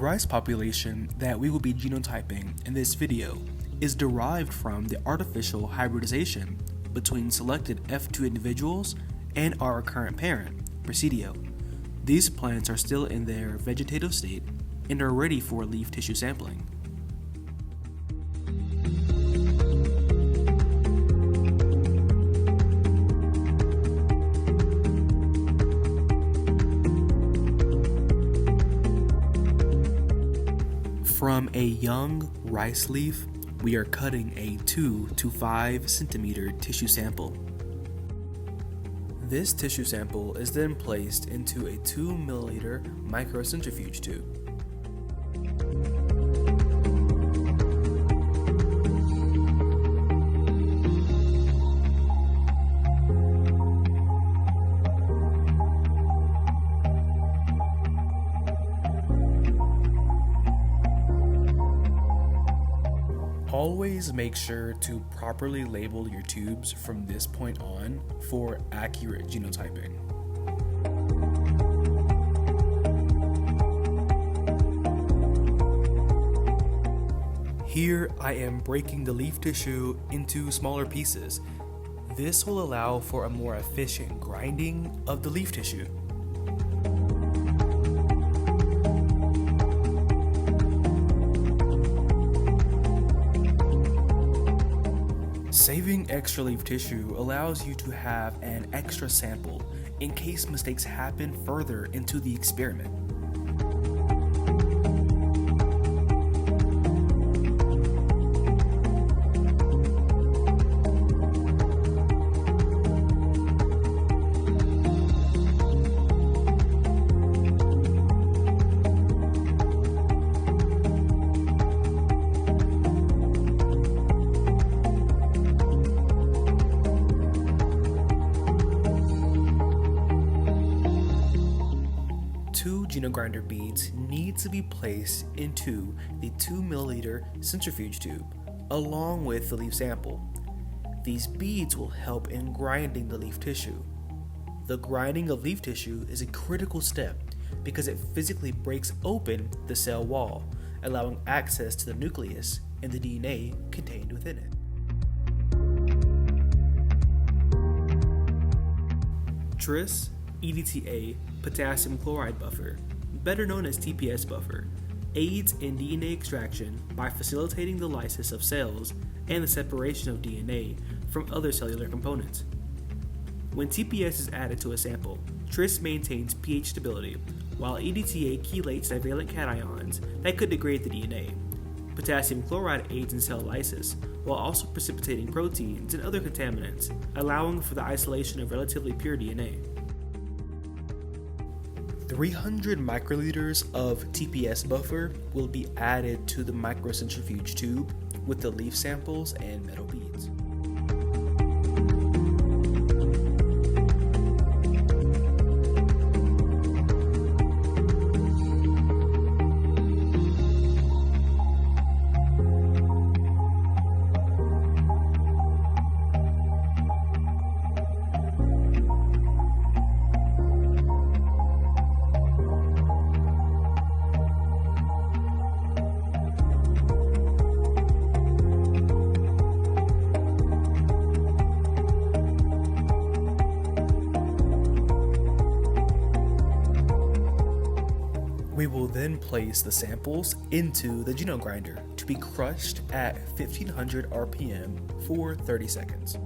rice population that we will be genotyping in this video is derived from the artificial hybridization between selected F2 individuals and our current parent, Presidio. These plants are still in their vegetative state and are ready for leaf tissue sampling. From a young rice leaf, we are cutting a 2 to 5 centimeter tissue sample. This tissue sample is then placed into a 2 milliliter microcentrifuge tube. Always make sure to properly label your tubes from this point on for accurate genotyping. Here I am breaking the leaf tissue into smaller pieces. This will allow for a more efficient grinding of the leaf tissue. Saving extra leaf tissue allows you to have an extra sample in case mistakes happen further into the experiment. Grinder beads need to be placed into the 2 milliliter centrifuge tube along with the leaf sample. These beads will help in grinding the leaf tissue. The grinding of leaf tissue is a critical step because it physically breaks open the cell wall, allowing access to the nucleus and the DNA contained within it. Tris EDTA potassium chloride buffer, better known as TPS buffer, aids in DNA extraction by facilitating the lysis of cells and the separation of DNA from other cellular components. When TPS is added to a sample, Tris maintains pH stability, while EDTA chelates divalent cations that could degrade the DNA. Potassium chloride aids in cell lysis, while also precipitating proteins and other contaminants, allowing for the isolation of relatively pure DNA. 300 microliters of TPS buffer will be added to the microcentrifuge tube with the leaf samples and metal beads. We will then place the samples into the genogrinder to be crushed at 1500 RPM for 30 seconds.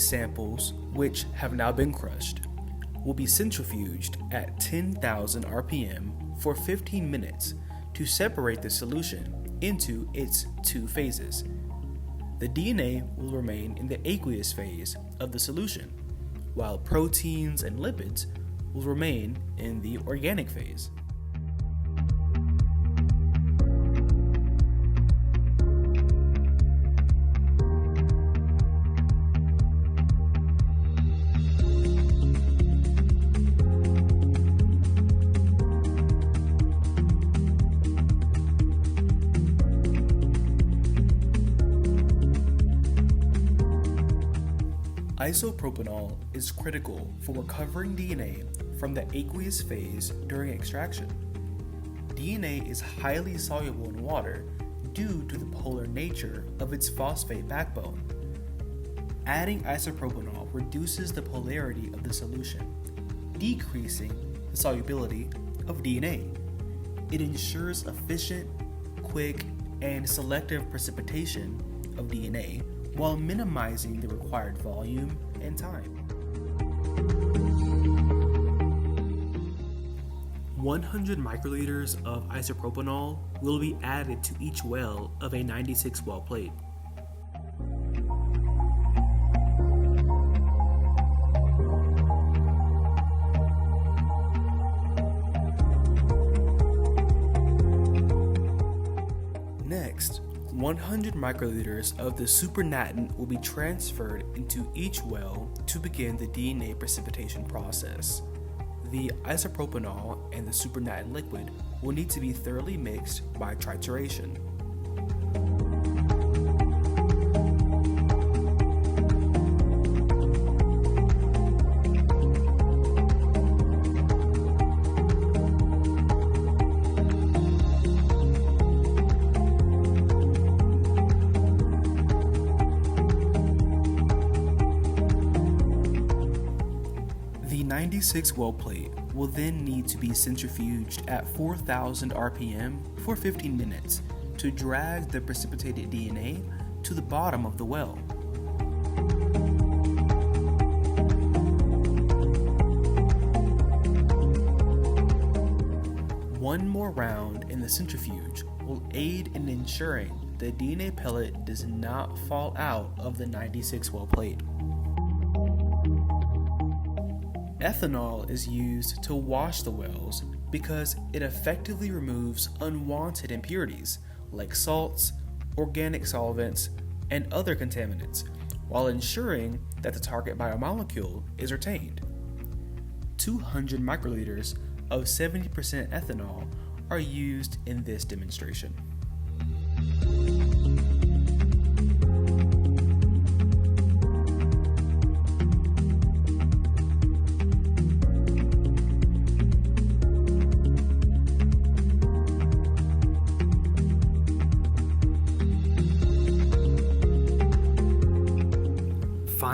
samples, which have now been crushed, will be centrifuged at 10,000 RPM for 15 minutes to separate the solution into its two phases. The DNA will remain in the aqueous phase of the solution, while proteins and lipids will remain in the organic phase. Isopropanol is critical for recovering DNA from the aqueous phase during extraction. DNA is highly soluble in water due to the polar nature of its phosphate backbone. Adding isopropanol reduces the polarity of the solution, decreasing the solubility of DNA. It ensures efficient, quick, and selective precipitation of DNA while minimizing the required volume and time. 100 microliters of isopropanol will be added to each well of a 96 well plate. Next, 100 microliters of the supernatant will be transferred into each well to begin the DNA precipitation process. The isopropanol and the supernatant liquid will need to be thoroughly mixed by trituration. The 96 well plate will then need to be centrifuged at 4,000 RPM for 15 minutes to drag the precipitated DNA to the bottom of the well. One more round in the centrifuge will aid in ensuring the DNA pellet does not fall out of the 96 well plate. Ethanol is used to wash the wells because it effectively removes unwanted impurities like salts, organic solvents, and other contaminants, while ensuring that the target biomolecule is retained. 200 microliters of 70% ethanol are used in this demonstration.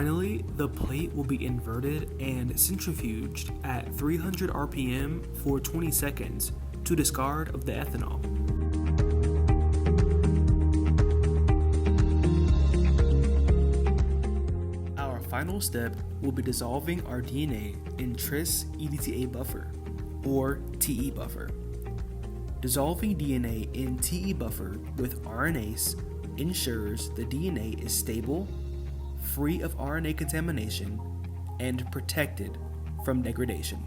Finally, the plate will be inverted and centrifuged at 300 RPM for 20 seconds to discard of the ethanol. Our final step will be dissolving our DNA in tris EDTA buffer, or TE buffer. Dissolving DNA in TE buffer with RNase ensures the DNA is stable, free of RNA contamination, and protected from degradation.